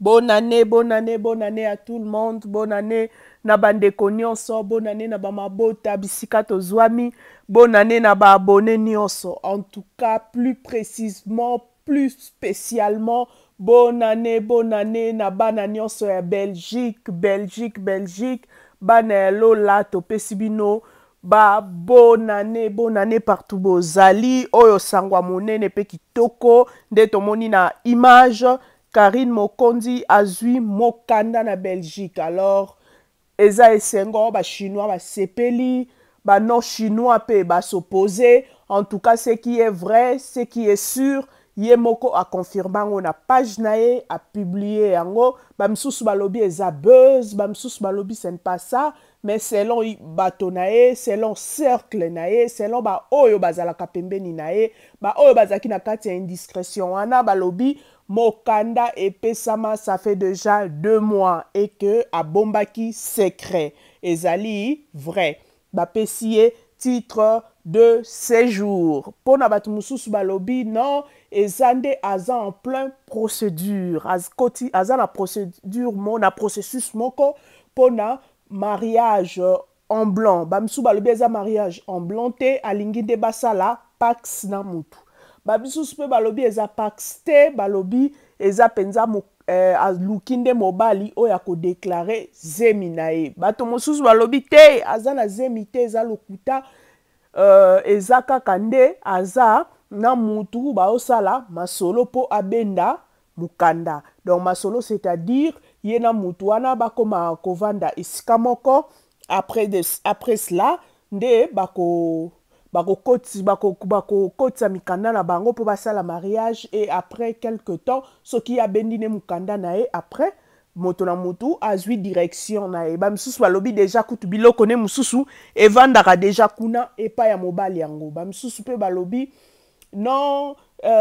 Bonne année, bonne année, bonne année à tout le monde. Bonne année na bandeko nyonso. Bonne année na bamabota bisika tozwami. Bonne année na ba abonné nyonso. En tout cas, plus précisément, plus spécialement, bonne année na bana nyonso ya Belgique, Belgique, Belgique. Bana ya lola topesi bino ba bonne année partout bozali. Oyo sangwa monene pe kitoko nde tomoni na image. Karine Mokondi azui mokanda na Belgique. Alors, eza esengo ba chinois ba sepeli, ba non chinois pe ba s'opposer. En tout cas, ce qui est vrai, ce qui est sûr, Yemoko a confirmé on a page nae a publié yango. Bamsusu balobi eza buzz, bamsusu balobi ce n'est pas ça, mais selon bato nae, selon cercle nae, selon ba oyo bazalaka pembeni nae, ba oyo bazaki na kati ya indiscrétion wana balobi mokanda epesama, ça fait déjà 2 mois et que abombaki secret ezali vrai bapesie titre de séjour pona bato mususu balobi non ezande aza en plein procédure aza na procédure na processus moko pona mariage en blanc bamisusu balobi eza mariage en blanc te alingi nde basala pax na mutu babisusu mpe balobi eza pax te balobi eza penza aluki nde mobali oyo akodeklare zemi na ye bato mosusu balobi te aza na zemi te eza lokuta eza kaka nde aza na mutu baosala masolo mpo abenda mokanda donc masolo c'est-à-dire ye na mutu wana bakoma kovanda esika moko après cela nde bakokotisa mikanda na bango mpo basala mariage et après quelque temps soki abendi ne mokanda na ye après moto na motu azwi direction na ye bamisusu balobi deja kutu biloko ne mosusu evandaka deja kuna epai ya mobali yango bamisusu mpe balobi non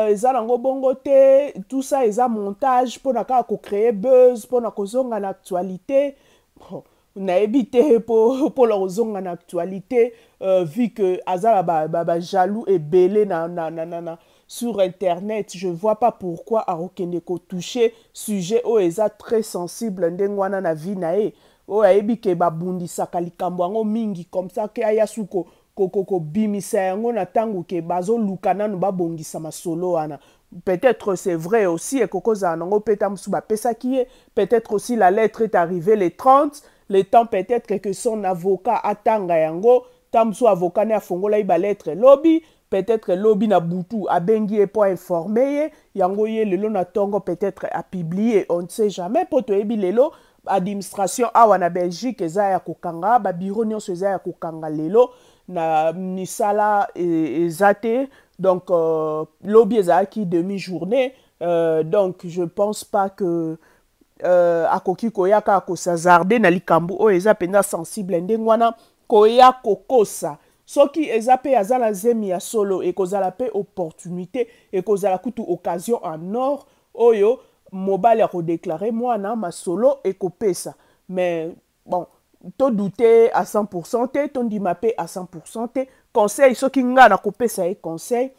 eza nango bongo te tout ça eza montage mpona kaka kocreye buzz mpona kozonga na actualité nayebi te mpo kozonga na actualité vu que aza bajaloux ebele sur internet je vois pas pourquoi akokende kotouche sujet oyo eza très sensible ndenge wana na vie na ye oyo ayebi ke babundisaka likambo yango mingi comme ça ke aya su kobimisa yango na ntango ke bazoluka nanu babongisa masolo wana peut-être c'est vrai aussi ekokozala nango mpe ta mosusu bapesaki ye peut-être aussi la lettre est arrivée les 30 le temps peut-être que son avocat atanga yango ta mosusu avocat ne afongola ye balettre lobi peut-être lobi na butu abengi ye mpo informe ye yango ye lelo na ntongo peut-être apublie on ne sait jamais mpo toyebi lelo administration awa na Belgique eza ya kokanga babiro nyonso eza ya kokanga lelo na misala eza te donc lobi ezalaki demi-journée donc je pense pas que akoki koya kaka kosazarde na likambo oyo eza mpenza sensible ndenge wana koya kokosa soki eza mpe aza na zemi ya solo ekozala mpe opportunité ekozala kutu occasion en or oyo mobali akodeklare mwana masolo ekopesa mais bon todute à 100% te tondima mpe à 100% te conseil soki nga nakopesa ye conseil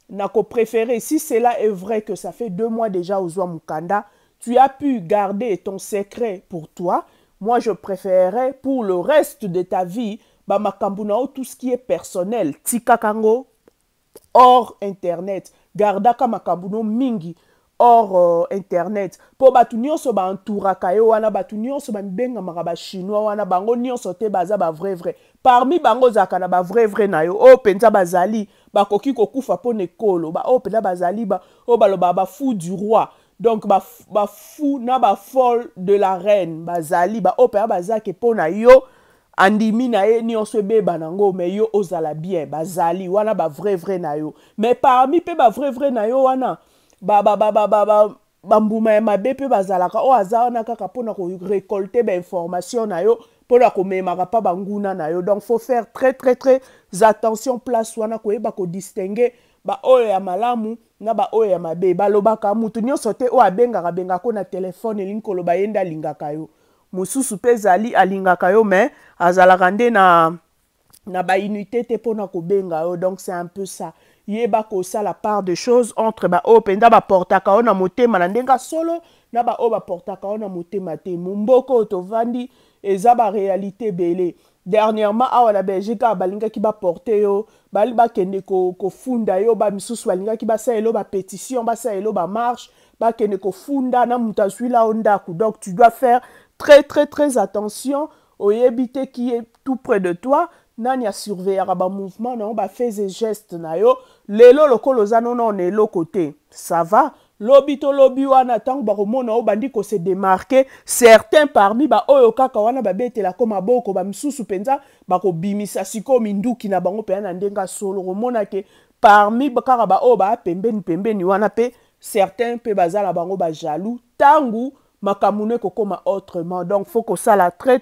nakopréféré si cela est vrai que ça fait 2 mois déjà ozwa mokanda tu as pu garder ton secret pour toi. Moi, je préférerais pour le reste de ta vie, makambu tout ce qui est personnel, tika kango, hors internet, gardaka makambu mingi, hors internet. Po batu nyonso ba entouraka yo wana batu nyonso ba mbenga makaba chinois wana bango nyonso te baza ba vrai. Parmi bango zaka na ba vrai na yo, o penza bazali, bakoki kokufa po nekolo, o penza bazali ba o baloba ba fou du roi. Donc ba fou na ba folle de la reine bazali ba opéra bazake pona yo andimi na ye nyonso ebeba nango mais yo ozala bien bazali wana ba vrai na yo mais parmi pe ba vrai na yo wana mbuma ya mabe pe bazalaka o aza wana kaka pona ko récolter ba information na yo pona ko memaka pa banguna na yo donc faut faire très attention place wana ko eba ko distinguer ba oyo ya malamu na ba oyo ya mabe balobaka mutu nyonso te o abengaka ko na telefone elingi koloba ye nde alingaka yo mosusu mpe ezali alingaka yo mais azalaka nde na baunité te mpona kobenga yo donc c'est un peu ça yeba kosala part de choses entre ba oyo mpenza baportaka yo na motema na ndenge solo na ba o ba portaka ona motema te mumboko tovandi eza ba réalité belé. Dernièrement awa na Belgique balingaki ba porter yo bali bakende ko funda yo ba misusu balingaki ba sa elo ba pétition ba sa elo ba marche bakende ko funda na mutazwi la ondaku. Donc tu dois faire très attention au yebite qui est tout près de toi. Nani a surveiller ba mouvement na ba fait des gestes na yo lelo lokolo za non on est lo côté ça va lobi to lobi wana tango ba komona o bandi ko se démarquer certains parmi ba oyo kaka wana ba betela ko maboko ba misusu penza ba ko bimisa siko minduki na bango pe na ndenga solo komona ke parmi ba kaka ba o ba pembeni wana pe certains pe bazala bango ba jaloux tangu makamune ko koma autrement. Donc faut que ça la très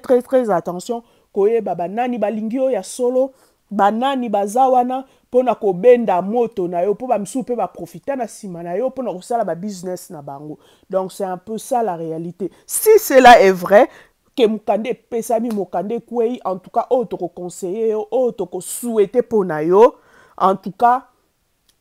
attention koyeba banani balingi oyo ya solo banani bazawana pona ko benda moto na yo po ba msu pe ba profiter na sima na yo pona ko sala ba business na bango. Donc c'est un peu ça la réalité. Si cela est vrai que mukande pesami mukande kwei en tout cas auto ko conseiller yo auto ko souhaiter pona yo en tout cas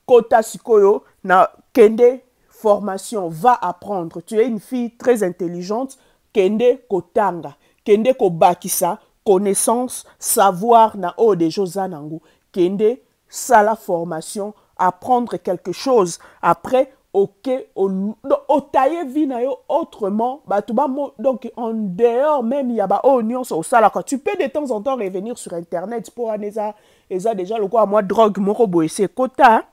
kota sikoyo na kende formation va apprendre. Tu es une fille très intelligente kende kotanga kende ko bakisa connaissance, savoir na o de Josanangu, kende sala formation, apprendre quelque chose. Après, ok, au taille vina yo autrement, bah tu donc en dehors même il y a ba oignon au sala quand tu peux de temps en temps revenir sur internet pour anesa déjà le quoi moi drogue moko boy c'est quota